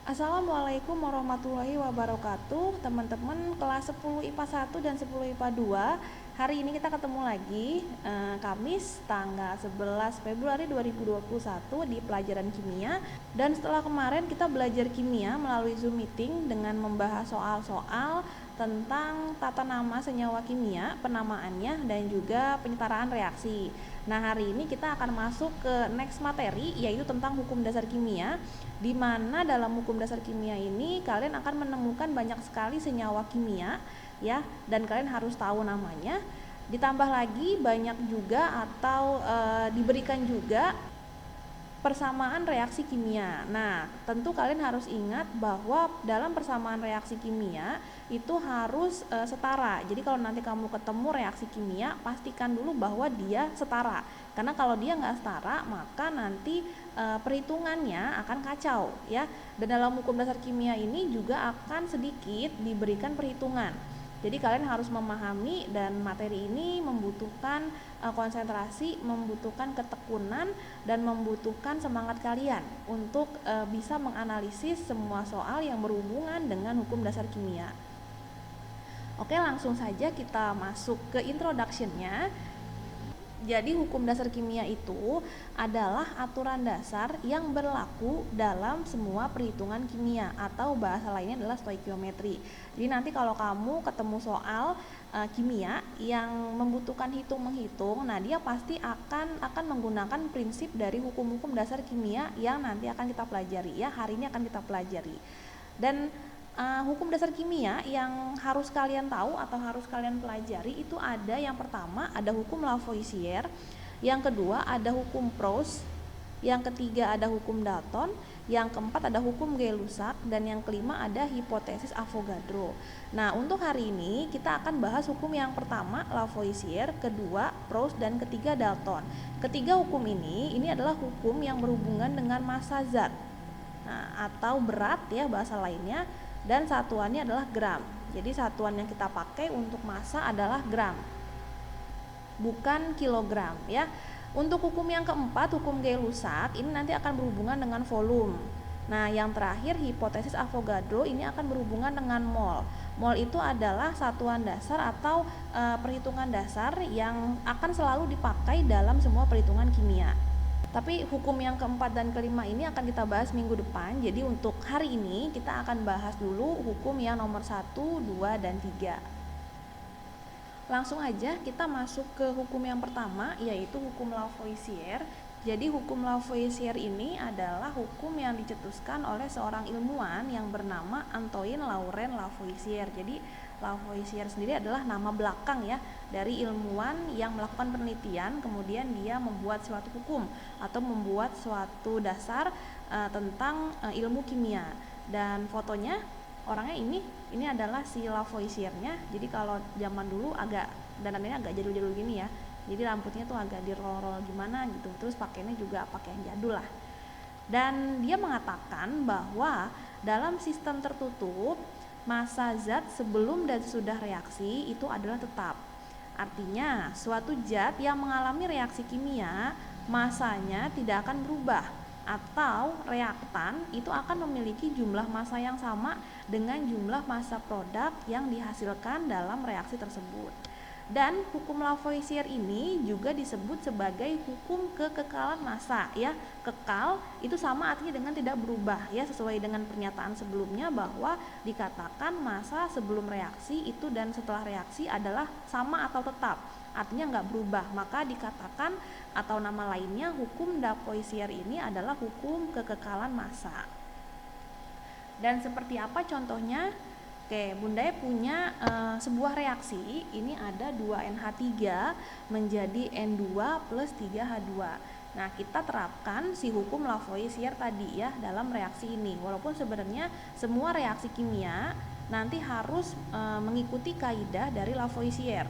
Assalamualaikum warahmatullahi wabarakatuh. Teman-teman kelas 10 IPA 1 dan 10 IPA 2. Hari ini kita ketemu lagi Kamis tanggal 11 Februari 2021 di pelajaran kimia. Dan setelah kemarin kita belajar kimia melalui Zoom meeting dengan membahas soal-soal tentang tata nama senyawa kimia, penamaannya, dan juga penyetaraan reaksi. Nah, hari ini kita akan masuk ke next materi, yaitu tentang hukum dasar kimia, di mana dalam hukum dasar kimia ini kalian akan menemukan banyak sekali senyawa kimia, ya, dan kalian harus tahu namanya. Ditambah lagi banyak juga atau diberikan juga persamaan reaksi kimia. Nah, tentu kalian harus ingat bahwa dalam persamaan reaksi kimia itu harus setara. Jadi kalau nanti kamu ketemu reaksi kimia, pastikan dulu bahwa dia setara. Karena kalau dia nggak setara, maka nanti perhitungannya akan kacau, ya. Dan dalam hukum dasar kimia ini juga akan sedikit diberikan perhitungan. Jadi kalian harus memahami, dan materi ini membutuhkan konsentrasi, membutuhkan ketekunan, dan membutuhkan semangat kalian untuk bisa menganalisis semua soal yang berhubungan dengan hukum dasar kimia. Oke, langsung saja kita masuk ke introduction-nya. Jadi hukum dasar kimia itu adalah aturan dasar yang berlaku dalam semua perhitungan kimia, atau bahasa lainnya adalah stoikiometri. Jadi nanti kalau kamu ketemu soal kimia yang membutuhkan hitung-menghitung, nah dia pasti akan menggunakan prinsip dari hukum-hukum dasar kimia yang nanti akan kita pelajari, ya, hari ini akan kita pelajari. Dan hukum dasar kimia yang harus kalian tahu atau harus kalian pelajari itu ada, yang pertama ada hukum Lavoisier, yang kedua ada hukum Proust, yang ketiga ada hukum Dalton, yang keempat ada hukum Gay-Lussac, dan yang kelima ada hipotesis Avogadro. Nah, untuk hari ini kita akan bahas hukum yang pertama Lavoisier, kedua Proust, dan ketiga Dalton. Ketiga hukum ini adalah hukum yang berhubungan dengan massa zat, nah, atau berat, ya, bahasa lainnya, dan satuannya adalah gram. Jadi satuan yang kita pakai untuk massa adalah gram, bukan kilogram, ya. Untuk hukum yang keempat, hukum Gay-Lussac, ini nanti akan berhubungan dengan volume. Nah, yang terakhir hipotesis Avogadro ini akan berhubungan dengan mol. Mol itu adalah satuan dasar atau perhitungan dasar yang akan selalu dipakai dalam semua perhitungan kimia. Tapi hukum yang keempat dan kelima ini akan kita bahas minggu depan. Jadi untuk hari ini kita akan bahas dulu hukum yang nomor 1, 2, dan 3. Langsung aja kita masuk ke hukum yang pertama, yaitu hukum Lavoisier. Jadi hukum Lavoisier ini adalah hukum yang dicetuskan oleh seorang ilmuwan yang bernama Antoine Laurent Lavoisier. Jadi Lavoisier sendiri adalah nama belakang, ya, dari ilmuwan yang melakukan penelitian, kemudian dia membuat suatu hukum atau membuat suatu dasar tentang ilmu kimia. Dan fotonya orangnya ini adalah si Lavoisiernya. Jadi kalau zaman dulu agak dandannya agak jadul-jadul gini, ya. Jadi rambutnya tuh agak di roll-roll gimana gitu. Terus pakainya juga pakai yang jadul lah. Dan dia mengatakan bahwa dalam sistem tertutup, massa zat sebelum dan sudah reaksi itu adalah tetap. Artinya, suatu zat yang mengalami reaksi kimia, massanya tidak akan berubah, atau reaktan itu akan memiliki jumlah massa yang sama dengan jumlah massa produk yang dihasilkan dalam reaksi tersebut. Dan hukum Lavoisier ini juga disebut sebagai hukum kekekalan massa, ya. Kekal itu sama artinya dengan tidak berubah, ya, sesuai dengan pernyataan sebelumnya bahwa dikatakan massa sebelum reaksi itu dan setelah reaksi adalah sama atau tetap, artinya nggak berubah. Maka dikatakan, atau nama lainnya, hukum Lavoisier ini adalah hukum kekekalan massa. Dan seperti apa contohnya? Oke, Bunda punya sebuah reaksi. Ini ada 2NH3 menjadi N2 plus 3H2. Nah, kita terapkan si hukum Lavoisier tadi, ya, dalam reaksi ini. Walaupun sebenarnya semua reaksi kimia nanti harus mengikuti kaidah dari Lavoisier.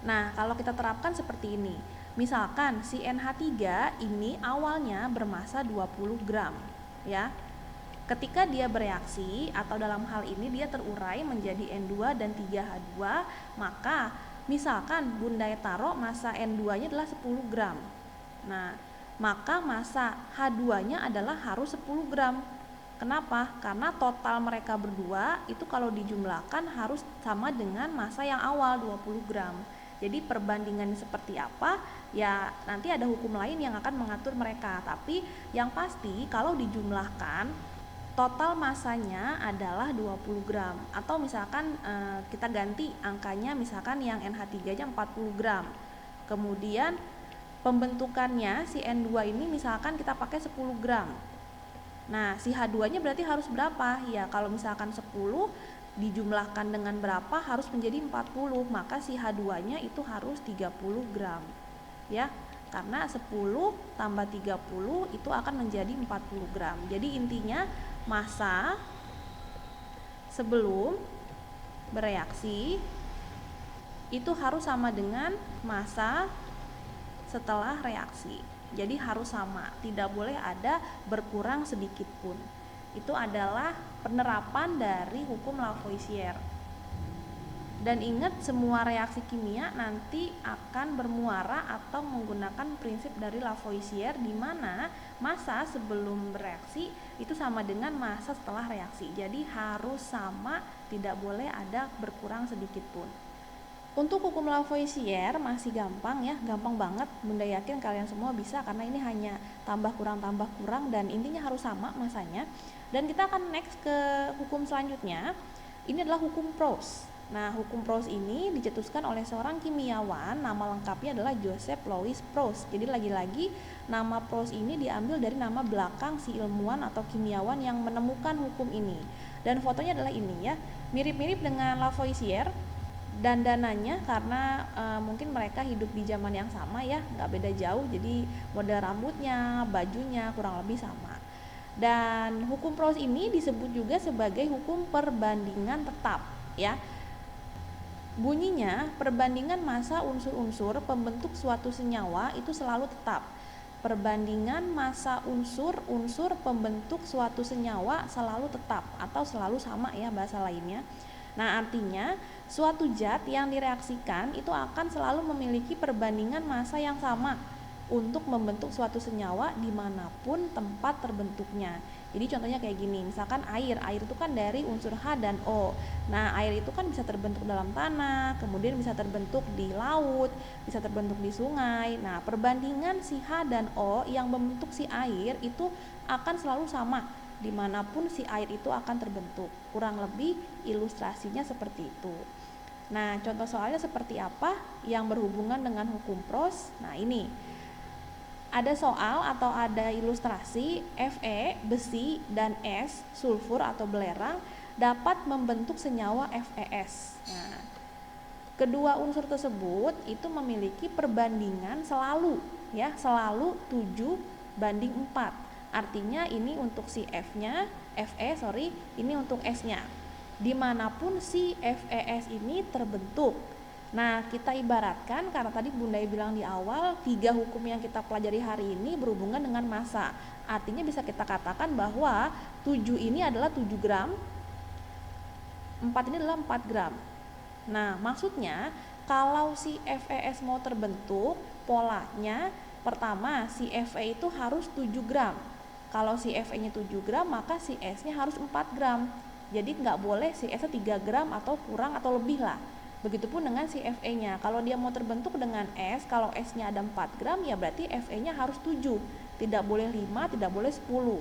Nah, kalau kita terapkan seperti ini. Misalkan si NH3 ini awalnya bermassa 20 gram, ya. Ketika dia bereaksi, atau dalam hal ini dia terurai menjadi N2 dan 3H2, maka misalkan Bunda taruh massa N2-nya adalah 10 gram. Nah, maka massa H2-nya adalah harus 10 gram. Kenapa? Karena total mereka berdua itu kalau dijumlahkan harus sama dengan massa yang awal 20 gram. Jadi perbandingan seperti apa? Ya nanti ada hukum lain yang akan mengatur mereka. Tapi yang pasti kalau dijumlahkan total massanya adalah 20 gram. Atau misalkan kita ganti angkanya, misalkan yang NH3-nya 40 gram. Kemudian pembentukannya si N2 ini misalkan kita pakai 10 gram. Nah, si H2-nya berarti harus berapa? Ya, kalau misalkan 10 dijumlahkan dengan berapa harus menjadi 40, maka si H2-nya itu harus 30 gram. Ya, karena 10 tambah 30 itu akan menjadi 40 gram. Jadi intinya massa sebelum bereaksi itu harus sama dengan massa setelah reaksi. Jadi harus sama, tidak boleh ada berkurang sedikit pun. Itu adalah penerapan dari hukum Lavoisier. Dan ingat, semua reaksi kimia nanti akan bermuara atau menggunakan prinsip dari Lavoisier, di mana massa sebelum bereaksi itu sama dengan massa setelah reaksi. Jadi harus sama, tidak boleh ada berkurang sedikit pun. Untuk hukum Lavoisier masih gampang ya, gampang banget. Bunda yakin kalian semua bisa karena ini hanya tambah kurang dan intinya harus sama masanya. Dan kita akan next ke hukum selanjutnya. Ini adalah hukum Proust. Nah, hukum Proust ini dicetuskan oleh seorang kimiawan, nama lengkapnya adalah Joseph Louis Proust. Jadi lagi-lagi nama Proust ini diambil dari nama belakang si ilmuwan atau kimiawan yang menemukan hukum ini. Dan fotonya adalah ini ya, mirip-mirip dengan Lavoisier. Dandanannya karena mungkin mereka hidup di zaman yang sama ya, nggak beda jauh, jadi model rambutnya, bajunya kurang lebih sama. Dan hukum Proust ini disebut juga sebagai hukum perbandingan tetap ya. Bunyinya, perbandingan massa unsur-unsur pembentuk suatu senyawa itu selalu tetap. Perbandingan massa unsur-unsur pembentuk suatu senyawa selalu tetap atau selalu sama ya bahasa lainnya. Nah, artinya suatu zat yang direaksikan itu akan selalu memiliki perbandingan massa yang sama untuk membentuk suatu senyawa dimanapun tempat terbentuknya. Jadi contohnya kayak gini, misalkan air itu kan dari unsur H dan O. Nah, air itu kan bisa terbentuk dalam tanah, kemudian bisa terbentuk di laut, bisa terbentuk di sungai. Nah, perbandingan si H dan O yang membentuk si air itu akan selalu sama dimanapun si air itu akan terbentuk. Kurang lebih ilustrasinya seperti itu. Nah, contoh soalnya seperti apa yang berhubungan dengan hukum Proust? Nah, ini ada soal atau ada ilustrasi Fe, besi, dan S, sulfur atau belerang dapat membentuk senyawa FeS. Nah, kedua unsur tersebut itu memiliki perbandingan selalu 7:4. Artinya ini untuk si ini untuk S-nya. Dimanapun si FeS ini terbentuk. Nah, kita ibaratkan, karena tadi Bunda bilang di awal, 3 hukum yang kita pelajari hari ini berhubungan dengan massa. Artinya bisa kita katakan bahwa 7 ini adalah 7 gram, 4 ini adalah 4 gram. Nah, maksudnya kalau si FeS mau terbentuk, polanya pertama si Fe itu harus 7 gram. Kalau si Fe-nya 7 gram, maka si S-nya harus 4 gram. Jadi nggak boleh si S-nya 3 gram atau kurang atau lebih lah. Begitupun dengan si Fe-nya. Kalau dia mau terbentuk dengan S, kalau S-nya ada 4 gram, ya berarti Fe-nya harus 7. Tidak boleh 5, tidak boleh 10.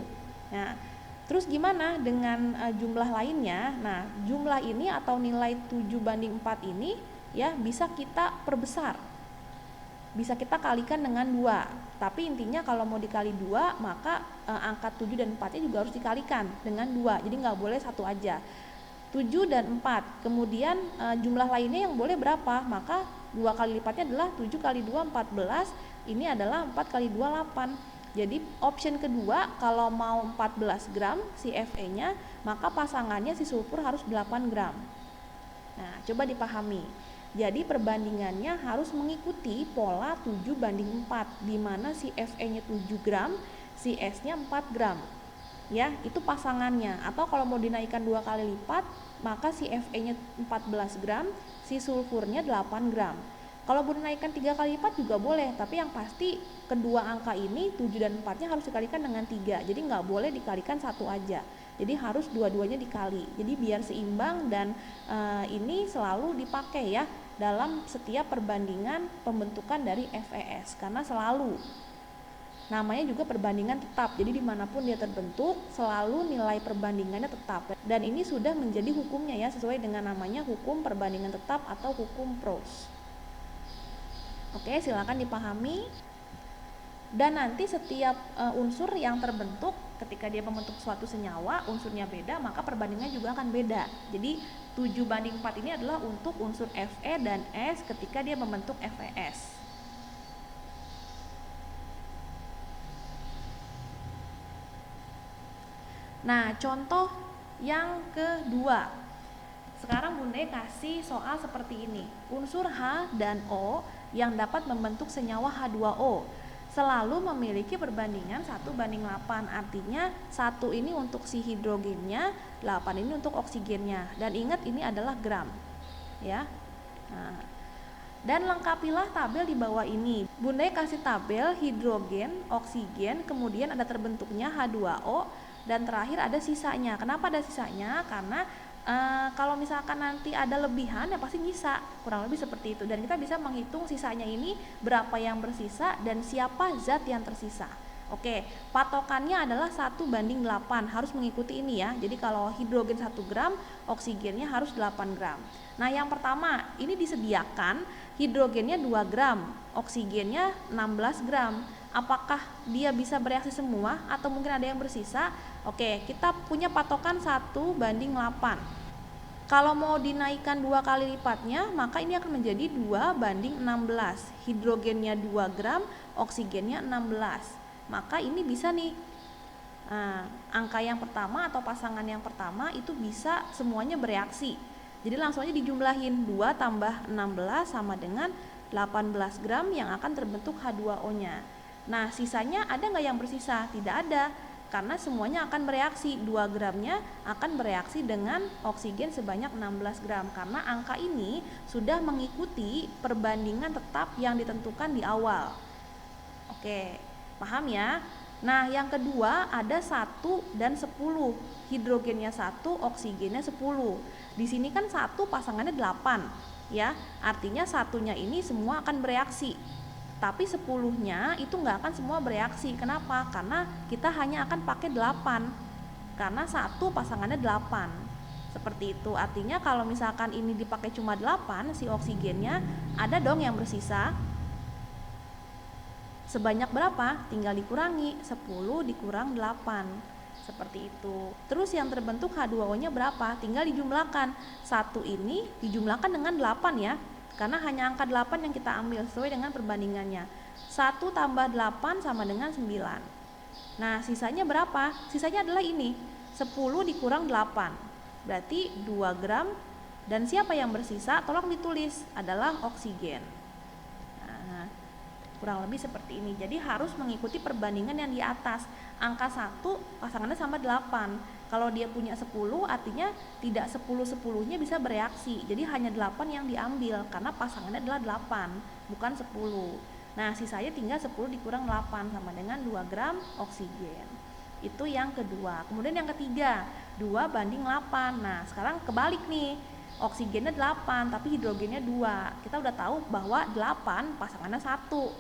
Nah, terus gimana dengan jumlah lainnya? Nah, jumlah ini atau nilai 7:4 ini ya bisa kita perbesar. Bisa kita kalikan dengan 2. Tapi intinya kalau mau dikali 2, maka angka 7 dan 4-nya juga harus dikalikan dengan 2. Jadi nggak boleh satu aja. 7 dan 4. Kemudian jumlah lainnya yang boleh berapa? Maka 2 kali lipatnya adalah 7 kali 2 14. Ini adalah 4 kali 2 8. Jadi option kedua, kalau mau 14 gram si Fe-nya, maka pasangannya si sulfur harus 8 gram. Nah, coba dipahami. Jadi perbandingannya harus mengikuti pola 7:4, di mana si Fe-nya 7 gram, si S-nya 4 gram. Ya, itu pasangannya. Atau kalau mau dinaikkan 2 kali lipat, maka si Fe-nya 14 gram, si sulfurnya 8 gram. Kalau Bunda naikkan 3 kali lipat juga boleh, tapi yang pasti kedua angka ini 7 dan 4-nya harus dikalikan dengan 3. Jadi nggak boleh dikalikan satu aja. Jadi harus dua-duanya dikali. Jadi biar seimbang dan ini selalu dipakai ya dalam setiap perbandingan pembentukan dari FES, karena selalu namanya juga perbandingan tetap. Jadi dimanapun dia terbentuk selalu nilai perbandingannya tetap, dan ini sudah menjadi hukumnya ya, sesuai dengan namanya hukum perbandingan tetap atau hukum Proust. Oke, silakan dipahami. Dan nanti setiap unsur yang terbentuk ketika dia membentuk suatu senyawa, unsurnya beda, maka perbandingannya juga akan beda. Jadi 7:4 ini adalah untuk unsur Fe dan S ketika dia membentuk FeS. Nah, contoh yang kedua. Sekarang Bunda kasih soal seperti ini. Unsur H dan O yang dapat membentuk senyawa H2O selalu memiliki perbandingan 1:8. Artinya 1 ini untuk si hidrogennya, 8 ini untuk oksigennya. Dan ingat ini adalah gram. Ya. Nah, dan lengkapilah tabel di bawah ini. Bunda kasih tabel hidrogen, oksigen, kemudian ada terbentuknya H2O, dan terakhir ada sisanya. Kenapa ada sisanya? Karena kalau misalkan nanti ada lebihan ya pasti nyisa, kurang lebih seperti itu. Dan kita bisa menghitung sisanya ini berapa yang bersisa dan siapa zat yang tersisa. Oke, patokannya adalah 1:8, harus mengikuti ini ya. Jadi kalau hidrogen 1 gram, oksigennya harus 8 gram. Nah, yang pertama ini disediakan hidrogennya 2 gram, oksigennya 16 gram. Apakah dia bisa bereaksi semua atau mungkin ada yang bersisa? Oke, kita punya patokan 1:8. Kalau mau dinaikkan 2 kali lipatnya, maka ini akan menjadi 2:16. Hidrogennya 2 gram, oksigennya 16. Maka ini bisa nih, angka yang pertama atau pasangan yang pertama itu bisa semuanya bereaksi. Jadi langsung aja dijumlahin, 2 tambah 16 sama dengan 18 gram yang akan terbentuk H2O-nya. Nah, sisanya ada nggak yang bersisa? Tidak ada, karena semuanya akan bereaksi. 2 gramnya akan bereaksi dengan oksigen sebanyak 16 gram, karena angka ini sudah mengikuti perbandingan tetap yang ditentukan di awal. Oke, paham ya? Nah, yang kedua ada 1 dan 10. Hidrogennya 1, oksigennya 10. Di sini kan 1 pasangannya 8 ya. Artinya satunya ini semua akan bereaksi. Tapi 10-nya itu nggak akan semua bereaksi. Kenapa? Karena kita hanya akan pakai 8. Karena 1 pasangannya 8. Seperti itu. Artinya kalau misalkan ini dipakai cuma 8, si oksigennya ada dong yang bersisa. Sebanyak berapa? Tinggal dikurangi, 10 dikurang 8. Seperti itu. Terus yang terbentuk H2O-nya berapa? Tinggal dijumlahkan. 1 ini dijumlahkan dengan 8 ya. Karena hanya angka 8 yang kita ambil sesuai dengan perbandingannya. 1 tambah 8 sama dengan 9. Nah, sisanya berapa? Sisanya adalah ini, 10 dikurang 8. Berarti 2 gram. Dan siapa yang bersisa? Tolong ditulis, adalah oksigen. Nah, kurang lebih seperti ini. Jadi harus mengikuti perbandingan yang di atas. Angka 1 pasangannya sama 8. Kalau dia punya 10, artinya tidak 10-10-nya bisa bereaksi. Jadi hanya 8 yang diambil karena pasangannya adalah 8, bukan 10. Nah, sisanya tinggal 10 dikurang 8 sama dengan 2 gram oksigen. Itu yang kedua. Kemudian yang ketiga, 2:8. Nah, sekarang kebalik nih. Oksigennya 8, tapi hidrogennya 2. Kita udah tahu bahwa 8 pasangannya 1.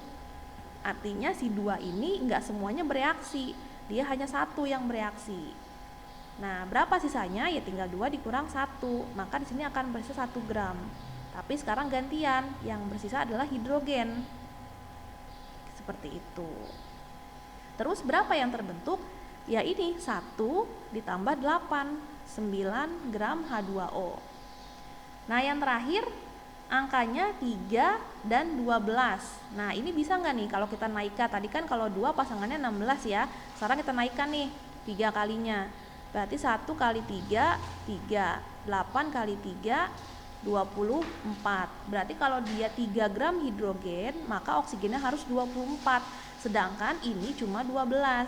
Artinya si 2 ini enggak semuanya bereaksi. Dia hanya 1 yang bereaksi. Nah, berapa sisanya? Ya tinggal 2 dikurang 1. Maka di sini akan bersisa 1 gram. Tapi sekarang gantian, yang bersisa adalah hidrogen. Seperti itu. Terus berapa yang terbentuk? Ya ini 1 ditambah 8, 9 gram H2O. Nah, yang terakhir angkanya 3 dan 12. Nah, ini bisa nggak nih kalau kita naikkan? Tadi kan kalau 2 pasangannya 16 ya. Sekarang kita naikkan nih 3 kalinya. Berarti 1 kali 3, 3. 8 kali 3, 24. Berarti kalau dia 3 gram hidrogen, maka oksigennya harus 24. Sedangkan ini cuma 12.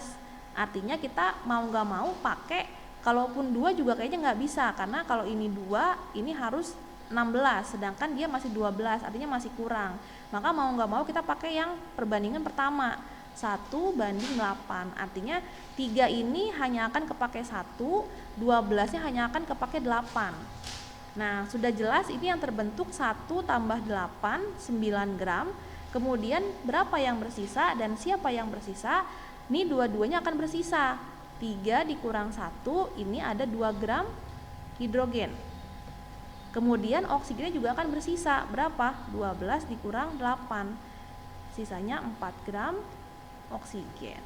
Artinya kita mau nggak mau pakai, kalaupun 2 juga kayaknya nggak bisa. Karena kalau ini 2, ini harus 16, sedangkan dia masih 12, artinya masih kurang. Maka mau nggak mau kita pakai yang perbandingan pertama, 1:8, artinya 3 ini hanya akan kepake 1, 12-nya hanya akan kepake 8. Nah, sudah jelas ini yang terbentuk 1 tambah 8, 9 gram. Kemudian berapa yang bersisa dan siapa yang bersisa? Ini dua-duanya akan bersisa. 3 dikurang 1, ini ada 2 gram hidrogen. Kemudian oksigennya juga akan bersisa. Berapa? 12 dikurang 8. Sisanya 4 gram oksigen.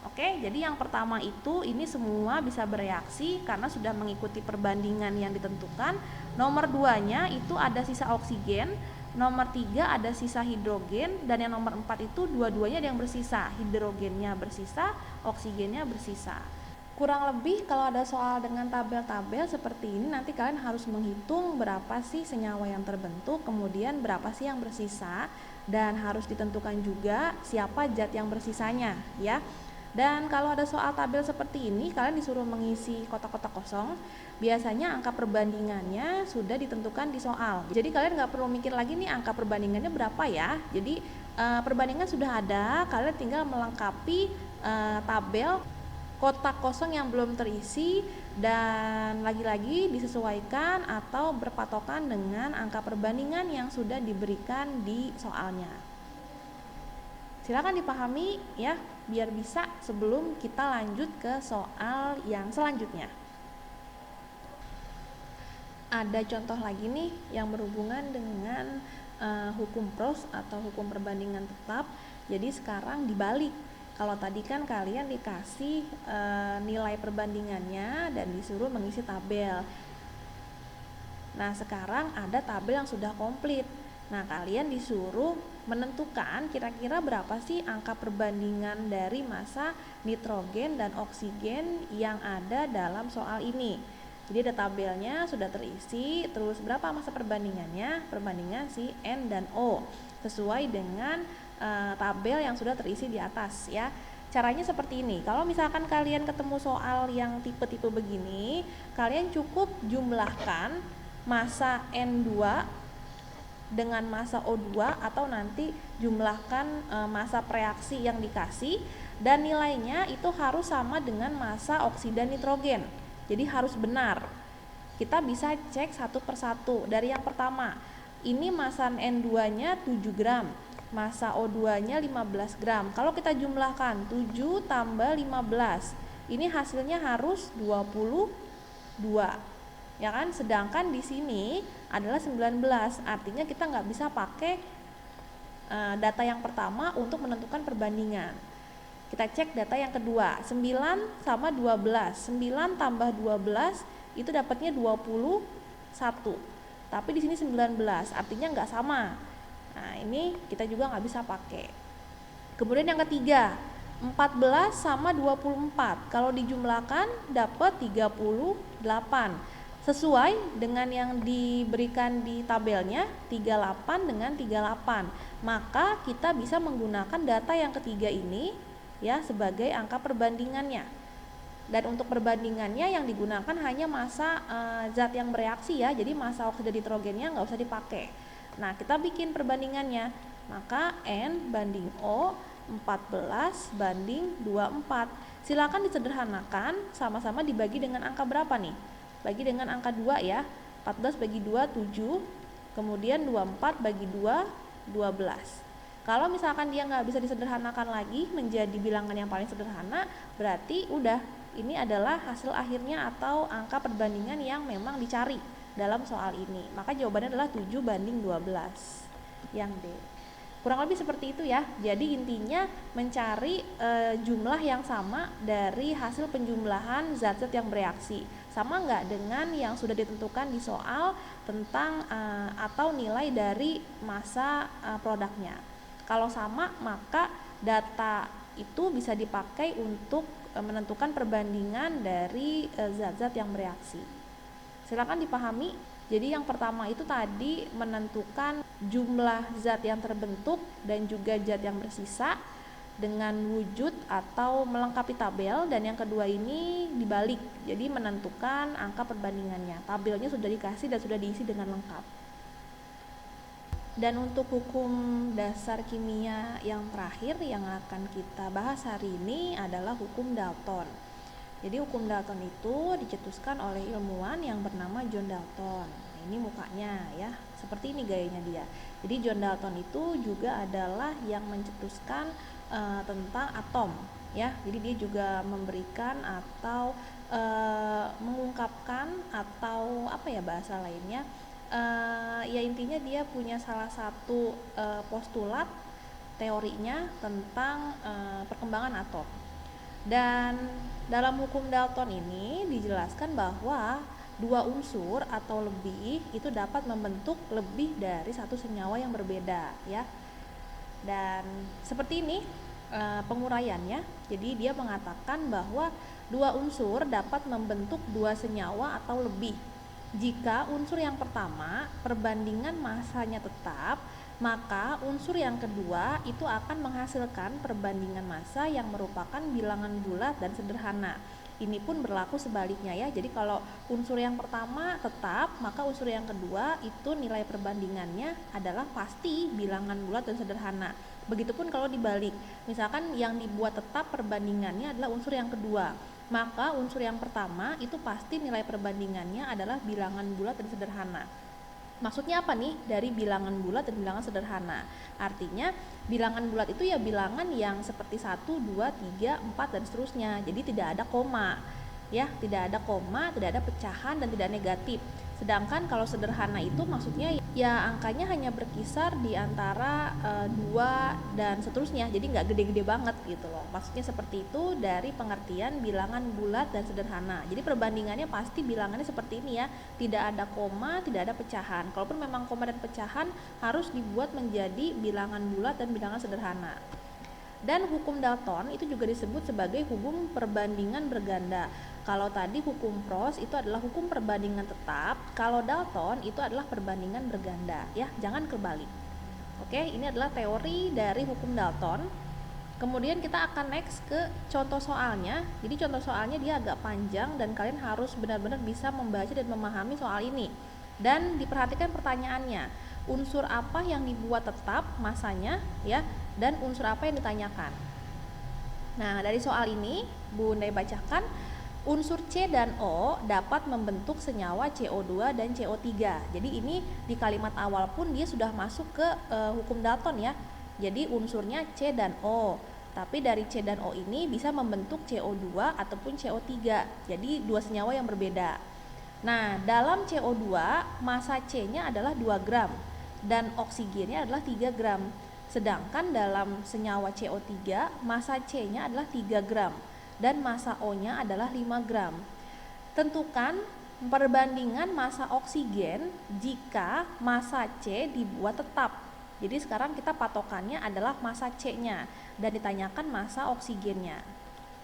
Oke, jadi yang pertama itu ini semua bisa bereaksi karena sudah mengikuti perbandingan yang ditentukan. Nomor 2-nya itu ada sisa oksigen, nomor 3 ada sisa hidrogen, dan yang nomor 4 itu dua-duanya ada yang bersisa. Hidrogennya bersisa, oksigennya bersisa. Kurang lebih kalau ada soal dengan tabel-tabel seperti ini, nanti kalian harus menghitung berapa sih senyawa yang terbentuk, kemudian berapa sih yang bersisa, dan harus ditentukan juga siapa zat yang bersisanya ya. Dan kalau ada soal tabel seperti ini, kalian disuruh mengisi kotak-kotak kosong. Biasanya angka perbandingannya sudah ditentukan di soal. Jadi kalian nggak perlu mikir lagi nih angka perbandingannya berapa ya. Jadi perbandingan sudah ada, kalian tinggal melengkapi tabel kotak kosong yang belum terisi, dan lagi-lagi disesuaikan atau berpatokan dengan angka perbandingan yang sudah diberikan di soalnya. Silakan dipahami ya, biar bisa sebelum kita lanjut ke soal yang selanjutnya. Ada contoh lagi nih yang berhubungan dengan hukum pros atau hukum perbandingan tetap. Jadi sekarang dibalik. Kalau tadi kan kalian dikasih nilai perbandingannya dan disuruh mengisi tabel. Nah, sekarang ada tabel yang sudah komplit. Nah, kalian disuruh menentukan kira-kira berapa sih angka perbandingan dari massa nitrogen dan oksigen yang ada dalam soal ini. Jadi ada tabelnya sudah terisi, terus berapa massa perbandingannya? Perbandingan si N dan O sesuai dengan tabel yang sudah terisi di atas ya. Caranya seperti ini. Kalau misalkan kalian ketemu soal yang tipe-tipe begini, kalian cukup jumlahkan massa N2 dengan massa O2, atau nanti jumlahkan massa preaksi yang dikasih, dan nilainya itu harus sama dengan massa oksida nitrogen. Jadi harus benar. Kita bisa cek satu persatu. Dari yang pertama, ini massa N2-nya 7 gram, massa O2-nya 15 gram. Kalau kita jumlahkan 7 tambah 15, ini hasilnya harus 22. Ya kan? Sedangkan di sini adalah 19. Artinya kita nggak bisa pakai data yang pertama untuk menentukan perbandingan. Kita cek data yang kedua, 9 sama 12. 9 tambah 12 itu dapatnya 21. Tapi di sini 19, artinya nggak sama. Nah, ini kita juga nggak bisa pakai. Kemudian yang ketiga, 14 sama 24. Kalau dijumlahkan dapat 38. Sesuai dengan yang diberikan di tabelnya, 38 dengan 38. Maka kita bisa menggunakan data yang ketiga ini ya sebagai angka perbandingannya. Dan untuk perbandingannya yang digunakan hanya massa zat yang bereaksi ya. Jadi massa oksida nitrogennya nggak usah dipakai. Nah, kita bikin perbandingannya. Maka N banding O 14 banding 24. Silakan disederhanakan, sama-sama dibagi dengan angka berapa nih? Bagi dengan angka 2 ya. 14 bagi 2 7. Kemudian 24 bagi 2 12. Kalau misalkan dia nggak bisa disederhanakan lagi menjadi bilangan yang paling sederhana, berarti udah ini adalah hasil akhirnya atau angka perbandingan yang memang dicari dalam soal ini. Maka jawabannya adalah 7 banding 12 yang D. Kurang lebih seperti itu ya. Jadi intinya mencari jumlah yang sama dari hasil penjumlahan zat-zat yang bereaksi. Sama nggak dengan yang sudah ditentukan di soal tentang atau nilai dari massa produknya. Kalau sama, maka data itu bisa dipakai untuk menentukan perbandingan dari zat-zat yang bereaksi. Silakan dipahami. Jadi yang pertama itu tadi menentukan jumlah zat yang terbentuk dan juga zat yang bersisa. dengan wujud atau melengkapi tabel, dan yang kedua ini dibalik, jadi menentukan angka perbandingannya. Tabelnya sudah dikasih dan sudah diisi dengan lengkap. Dan untuk hukum dasar kimia yang terakhir yang akan kita bahas hari ini adalah hukum Dalton. Jadi hukum Dalton itu dicetuskan oleh ilmuwan yang bernama John Dalton. Nah, ini mukanya ya, seperti ini gayanya dia. Jadi John Dalton itu juga adalah yang mencetuskan tentang atom ya. Jadi dia juga memberikan atau mengungkapkan atau apa ya bahasa lainnya, ya intinya dia punya salah satu postulat teorinya tentang perkembangan atom. Dan dalam hukum Dalton ini dijelaskan bahwa dua unsur atau lebih itu dapat membentuk lebih dari satu senyawa yang berbeda ya. Dan seperti ini penguraiannya. Jadi dia mengatakan bahwa dua unsur dapat membentuk dua senyawa atau lebih jika unsur yang pertama perbandingan masanya tetap, maka unsur yang kedua itu akan menghasilkan perbandingan massa yang merupakan bilangan bulat dan sederhana. Ini pun berlaku sebaliknya ya. Jadi kalau unsur yang pertama tetap, maka unsur yang kedua itu nilai perbandingannya adalah pasti bilangan bulat dan sederhana. Begitupun kalau dibalik, misalkan yang dibuat tetap perbandingannya adalah unsur yang kedua, maka unsur yang pertama itu pasti nilai perbandingannya adalah bilangan bulat dan sederhana. Maksudnya apa nih dari bilangan bulat dan bilangan sederhana? Artinya bilangan bulat itu ya bilangan yang seperti 1, 2, 3, 4 dan seterusnya. Jadi tidak ada koma. Ya, tidak ada koma, tidak ada pecahan dan tidak negatif. Sedangkan kalau sederhana itu maksudnya ya angkanya hanya berkisar di antara 2 dan seterusnya. Jadi nggak gede-gede banget gitu loh. Maksudnya seperti itu dari pengertian bilangan bulat dan sederhana. Jadi perbandingannya pasti bilangannya seperti ini ya. Tidak ada koma, tidak ada pecahan. Kalaupun memang koma dan pecahan harus dibuat menjadi bilangan bulat dan bilangan sederhana. Dan hukum Dalton itu juga disebut sebagai hukum perbandingan berganda. Kalau tadi hukum Prost itu adalah hukum perbandingan tetap, kalau Dalton itu adalah perbandingan berganda ya, jangan kebalik. Oke, ini adalah teori dari hukum Dalton. Kemudian kita akan next ke contoh soalnya. Jadi contoh soalnya dia agak panjang dan kalian harus benar-benar bisa membaca dan memahami soal ini. Dan diperhatikan pertanyaannya, unsur apa yang dibuat tetap masanya ya, dan unsur apa yang ditanyakan. Nah, dari soal ini Bunda bacakan, unsur C dan O dapat membentuk senyawa CO2 dan CO3. Jadi ini di kalimat awal pun dia sudah masuk ke hukum Dalton ya. Jadi unsurnya C dan O. Tapi dari C dan O ini bisa membentuk CO2 ataupun CO3. Jadi dua senyawa yang berbeda. Nah, dalam CO2 massa C-nya adalah 2 gram dan oksigennya adalah 3 gram. Sedangkan dalam senyawa CO3 massa C-nya adalah 3 gram dan massa O-nya adalah 5 gram. Tentukan perbandingan massa oksigen jika massa C dibuat tetap. Jadi sekarang kita patokannya adalah massa C-nya dan ditanyakan massa oksigennya.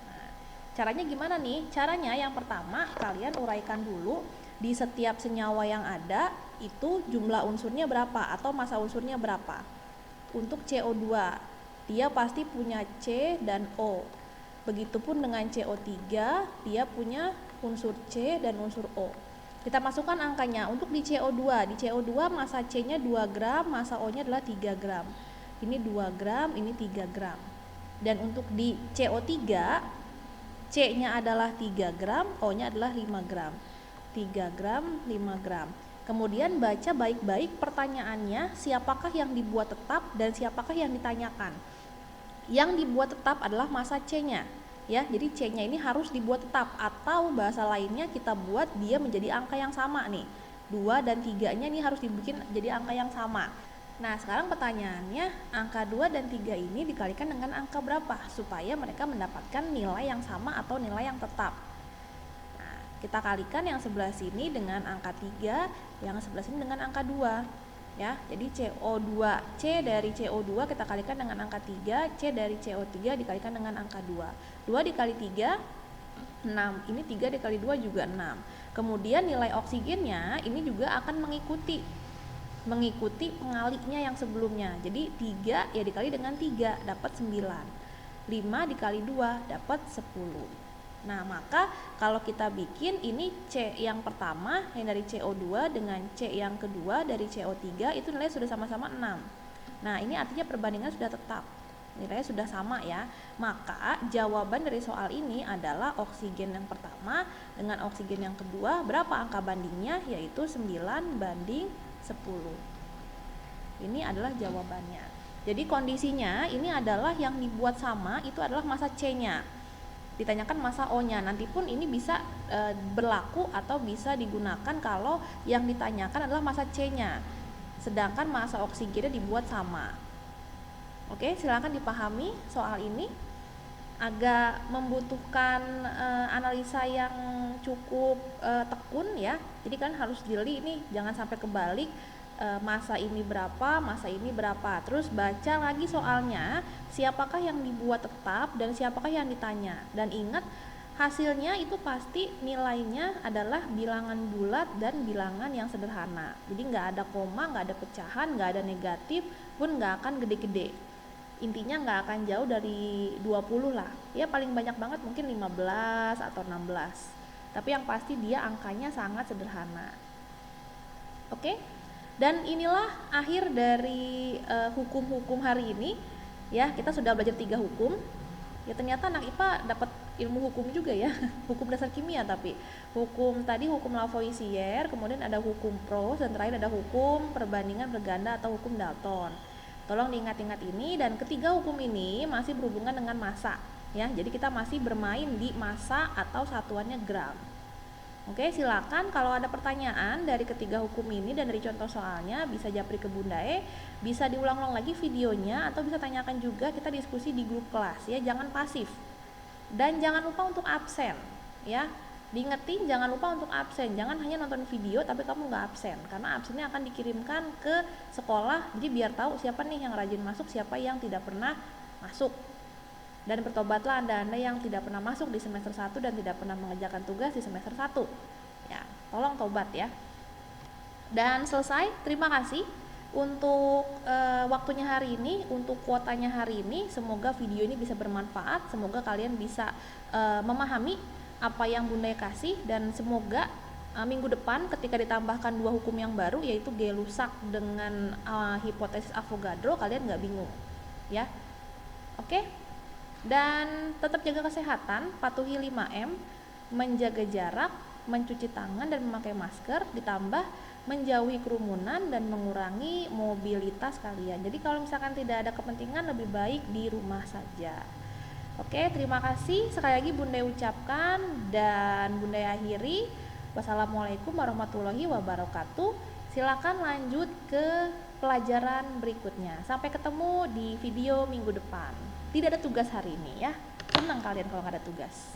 Nah, caranya gimana nih? Caranya yang pertama kalian uraikan dulu di setiap senyawa yang ada itu jumlah unsurnya berapa atau massa unsurnya berapa. Untuk CO2 dia pasti punya C dan O. Begitupun dengan CO3, dia punya unsur C dan unsur O. Kita masukkan angkanya. Untuk di CO2, massa C-nya 2 gram, massa O-nya adalah 3 gram. Ini 2 gram, ini 3 gram. Dan untuk di CO3, C-nya adalah 3 gram, O-nya adalah 5 gram. 3 gram, 5 gram. Kemudian baca baik-baik pertanyaannya, siapakah yang dibuat tetap dan siapakah yang ditanyakan. Yang dibuat tetap adalah massa C-nya ya, jadi C-nya ini harus dibuat tetap atau bahasa lainnya kita buat dia menjadi angka yang sama nih. 2 dan 3-nya ini harus dibikin jadi angka yang sama. Nah, sekarang pertanyaannya, angka 2 dan 3 ini dikalikan dengan angka berapa supaya mereka mendapatkan nilai yang sama atau nilai yang tetap. Nah, kita kalikan yang sebelah sini dengan angka 3, yang sebelah sini dengan angka 2. Ya, jadi CO2, C dari CO2 kita kalikan dengan angka 3, C dari CO3 dikalikan dengan angka 2. 2 dikali 3, 6. Ini 3 dikali 2 juga 6. Kemudian nilai oksigennya ini juga akan mengikuti pengaliknya yang sebelumnya. Jadi 3 ya dikali dengan 3 dapat 9. 5 dikali 2 dapat 10. Nah, maka kalau kita bikin ini C yang pertama yang dari CO2 dengan C yang kedua dari CO3 itu nilainya sudah sama-sama 6. Nah, ini artinya perbandingan sudah tetap. Nilainya sudah sama ya. Maka jawaban dari soal ini adalah oksigen yang pertama dengan oksigen yang kedua berapa angka bandingnya, yaitu 9 banding 10. Ini adalah jawabannya. Jadi kondisinya ini adalah yang dibuat sama itu adalah massa C-nya. Ditanyakan massa O-nya. Nanti pun ini bisa berlaku atau bisa digunakan kalau yang ditanyakan adalah massa C-nya. Sedangkan massa oksigennya dibuat sama. Oke, silakan dipahami soal ini. Agak membutuhkan analisa yang cukup tekun ya. Jadi kan harus jeli nih, jangan sampai kebalik. Masa ini berapa, masa ini berapa. Terus baca lagi soalnya, siapakah yang dibuat tetap dan siapakah yang ditanya. Dan ingat, hasilnya itu pasti nilainya adalah bilangan bulat dan bilangan yang sederhana. Jadi nggak ada koma, nggak ada pecahan, nggak ada negatif, pun nggak akan gede-gede. Intinya nggak akan jauh dari 20 lah. Ya paling banyak banget mungkin 15 atau 16. Tapi yang pasti dia angkanya sangat sederhana. Oke? Dan inilah akhir dari hukum-hukum hari ini. Ya, kita sudah belajar 3 hukum. Ya ternyata anak IPA dapat ilmu hukum juga ya. Hukum dasar kimia tapi. Hukum tadi hukum Lavoisier, kemudian ada hukum Proust, dan terakhir ada hukum perbandingan berganda atau hukum Dalton. Tolong diingat-ingat ini, dan ketiga hukum ini masih berhubungan dengan massa. Ya, jadi kita masih bermain di massa atau satuannya gram. Oke, silakan kalau ada pertanyaan dari ketiga hukum ini dan dari contoh soalnya bisa japri ke Bunda E, bisa diulang-ulang lagi videonya atau bisa tanyakan juga, kita diskusi di grup kelas ya, jangan pasif. Dan jangan lupa untuk absen ya. Diingetin jangan lupa untuk absen, jangan hanya nonton video tapi kamu nggak absen, karena absennya akan dikirimkan ke sekolah, jadi biar tahu siapa nih yang rajin masuk, siapa yang tidak pernah masuk. Dan bertobatlah Anda yang tidak pernah masuk di semester 1 dan tidak pernah mengerjakan tugas di semester 1. Ya, tolong tobat ya. Dan selesai, terima kasih untuk waktunya hari ini, untuk kuotanya hari ini. Semoga video ini bisa bermanfaat, semoga kalian bisa memahami apa yang Bunda kasih, dan semoga minggu depan ketika ditambahkan 2 hukum yang baru yaitu Gay-Lussac dengan hipotesis Avogadro, kalian nggak bingung ya. Oke? Dan tetap jaga kesehatan, patuhi 5M, menjaga jarak, mencuci tangan dan memakai masker, ditambah menjauhi kerumunan dan mengurangi mobilitas kalian. Jadi kalau misalkan tidak ada kepentingan, lebih baik di rumah saja. Oke, terima kasih. Sekali lagi Bunda ucapkan dan Bunda akhiri. Wassalamualaikum warahmatullahi wabarakatuh. Silakan lanjut ke pelajaran berikutnya. Sampai ketemu di video minggu depan. Tidak ada tugas hari ini ya. Tenang kalian kalau nggak ada tugas.